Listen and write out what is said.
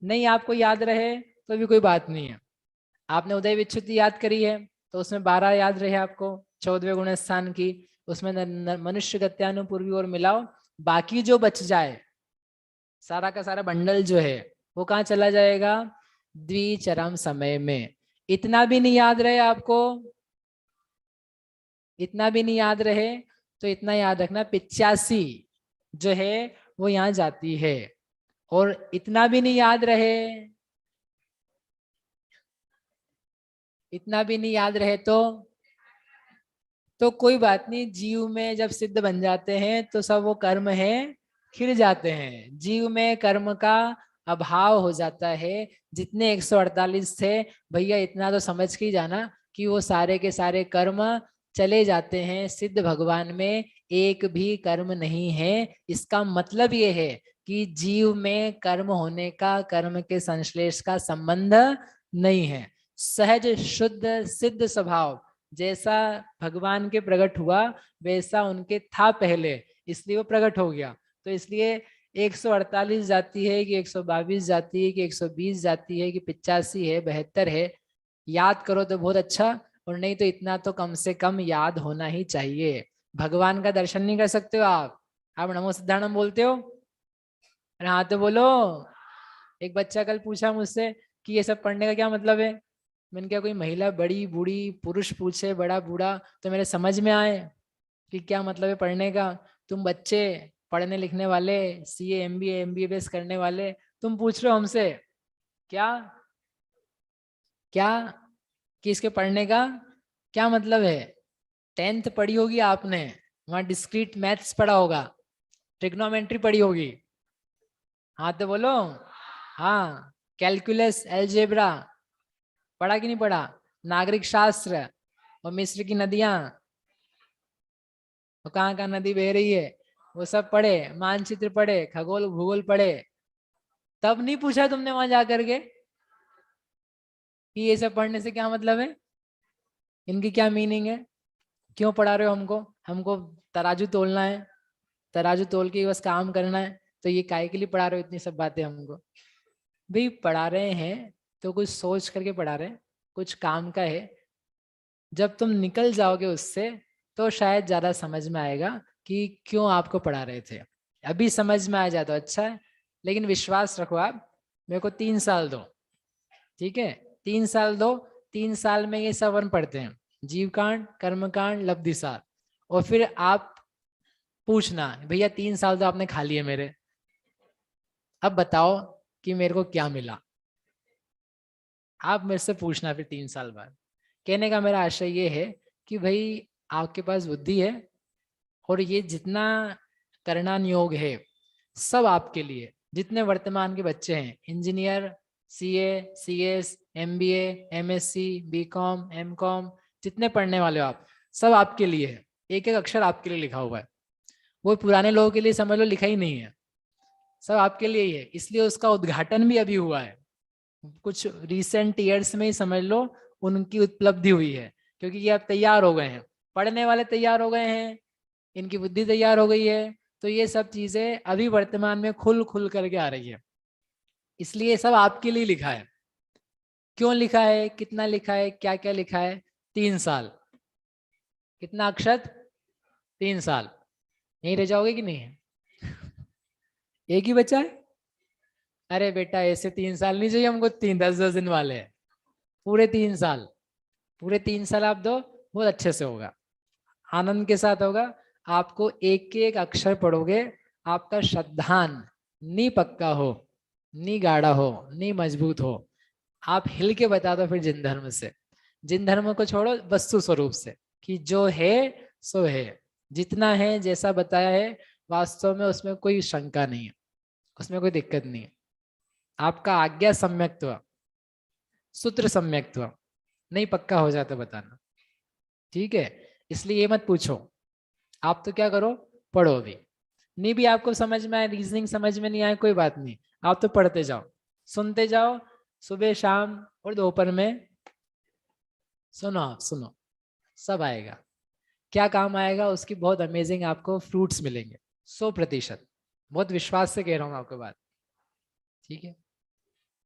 नहीं आपको याद रहे तो भी कोई बात नहीं है। आपने उदय विच्युति याद करी है तो उसमें 12 याद रहे आपको 14वें गुण स्थान की, उसमें मनुष्य गत्यानुपूर्वी और मिलाओ, बाकी जो बच जाए सारा का सारा बंडल जो है वो कहाँ चला जाएगा, द्विचरम समय में। इतना भी नहीं याद रहे आपको, इतना भी नहीं याद रहे तो इतना याद रखना 85 जो है वो यहाँ जाती है। और इतना भी नहीं याद रहे, इतना भी नहीं याद रहे तो कोई बात नहीं, जीव में जब सिद्ध बन जाते हैं तो सब वो कर्म है खिल जाते हैं, जीव में कर्म का अभाव हो जाता है। जितने 148 थे भैया इतना तो समझ के ही जाना कि वो सारे के सारे कर्म चले जाते हैं, सिद्ध भगवान में एक भी कर्म नहीं है। इसका मतलब ये है कि जीव में कर्म होने का, कर्म के संश्लेष का संबंध नहीं है। सहज शुद्ध सिद्ध स्वभाव जैसा भगवान के प्रकट हुआ वैसा उनके था पहले, इसलिए वो प्रकट हो गया। तो इसलिए 148 जाती है कि 122 जाती है कि 120 जाती है कि 85 है 72 है, याद करो तो बहुत अच्छा, और नहीं तो इतना तो कम से कम याद होना ही चाहिए। भगवान का दर्शन नहीं कर सकते हो आप नमो सिद्धाणम बोलते हो? अरे हाँ तो बोलो। एक बच्चा कल पूछा मुझसे कि ये सब पढ़ने का क्या मतलब है। मैंने कहा कोई महिला बड़ी बूढ़ी पुरुष पूछे बड़ा बूढ़ा तो मेरे समझ में आए कि क्या मतलब है पढ़ने का। तुम बच्चे पढ़ने लिखने वाले, सीए एमबीए एमबीबीएस करने वाले, तुम पूछ रहे हो हमसे क्या क्या कि इसके पढ़ने का क्या मतलब है। 10th पढ़ी होगी आपने, वहां डिस्क्रीट मैथ्स पढ़ा होगा, ट्रिग्नोमेट्री पढ़ी होगी। हाँ तो बोलो। हाँ, कैलकुलस एलजेब्रा पढ़ा कि नहीं पढ़ा? नागरिक शास्त्र और मिस्र की नदियां, वो कहाँ कहाँ नदी बह रही है, वो सब पढ़े, मानचित्र पढ़े, खगोल भूगोल पढ़े। तब नहीं पूछा तुमने वहां जा करके कि ये सब पढ़ने से क्या मतलब है, इनकी क्या मीनिंग है, क्यों पढ़ा रहे हो हमको? हमको तराजू तोलना है, तराजू तोल के बस काम करना है, तो ये काहे के लिए पढ़ा रहे हो इतनी सब बातें हमको? भाई पढ़ा रहे हैं तो कुछ सोच करके पढ़ा रहे हैं, कुछ काम का है। जब तुम निकल जाओगे उससे तो शायद ज्यादा समझ में आएगा कि क्यों आपको पढ़ा रहे थे। अभी समझ में आ जाए तो अच्छा है, लेकिन विश्वास रखो आप, मेरे को 3 साल दो, ठीक है? 3 साल दो, 3 साल में ये सब वन पढ़ते हैं, जीव कांड, कर्म कांड, लब्धि सार। और फिर आप पूछना भैया 3 साल तो आपने खा लिए मेरे, अब बताओ कि मेरे को क्या मिला। आप मेरे से पूछना फिर 3 साल बाद। कहने का मेरा आशय ये है कि भाई आपके पास बुद्धि है और ये जितना करना नियोग है सब आपके लिए। जितने वर्तमान के बच्चे हैं, engineer, CA, CS, MBA, MSc, BCom, MCom, जितने पढ़ने वाले हो आप, सब आपके लिए है। एक एक अक्षर आपके लिए लिखा हुआ है। वो पुराने लोगों के लिए समझ लो लिखा ही नहीं है, सब आपके लिए ही है। इसलिए उसका उद्घाटन भी अभी हुआ है, कुछ रिसेंट ईयर्स में ही समझ लो उनकी उपलब्धि हुई है, क्योंकि ये अब तैयार हो गए हैं, पढ़ने वाले तैयार हो गए हैं, इनकी बुद्धि तैयार हो गई है। तो ये सब चीजें अभी वर्तमान में खुल खुल करके आ रही है, इसलिए सब आपके लिए लिखा है। क्यों लिखा है, कितना लिखा है, क्या क्या लिखा है? 3 साल, कितना अक्षर? 3 साल। यहीं रह जाओगे कि नहीं है? एक ही बच्चा है? अरे बेटा ऐसे 3 साल नहीं चाहिए हमको, 10-10 दिन वाले हैं। पूरे 3 साल, पूरे 3 साल आप दो, बहुत अच्छे से होगा, आनंद के साथ होगा। आपको एक एक अक्षर पढ़ोगे, आपका श्रद्धान नी पक्का हो, नी गाढ़ा हो, नी मजबूत हो, आप हिल के बता दो फिर जिन धर्म से। जिन धर्म को छोड़ो, वस्तु स्वरूप से कि जो है सो है, जितना है जैसा बताया है वास्तव में उसमें कोई शंका नहीं है, उसमें कोई दिक्कत नहीं है। आपका आज्ञा सम्यक्त्व, सूत्र सम्यक्त्व नहीं पक्का हो जाता बताना, ठीक है? इसलिए ये मत पूछो, आप तो क्या करो, पढ़ो। अभी नहीं भी आपको समझ में आए, रीजनिंग समझ में नहीं आए, कोई बात नहीं, आप तो पढ़ते जाओ, सुनते जाओ, सुबह शाम और दोपहर में सुनो, आप सुनो, सब आएगा। क्या काम आएगा उसकी बहुत अमेजिंग आपको फ्रूट्स मिलेंगे, 100%। बहुत विश्वास से कह रहा हूँ आपको बात, ठीक है?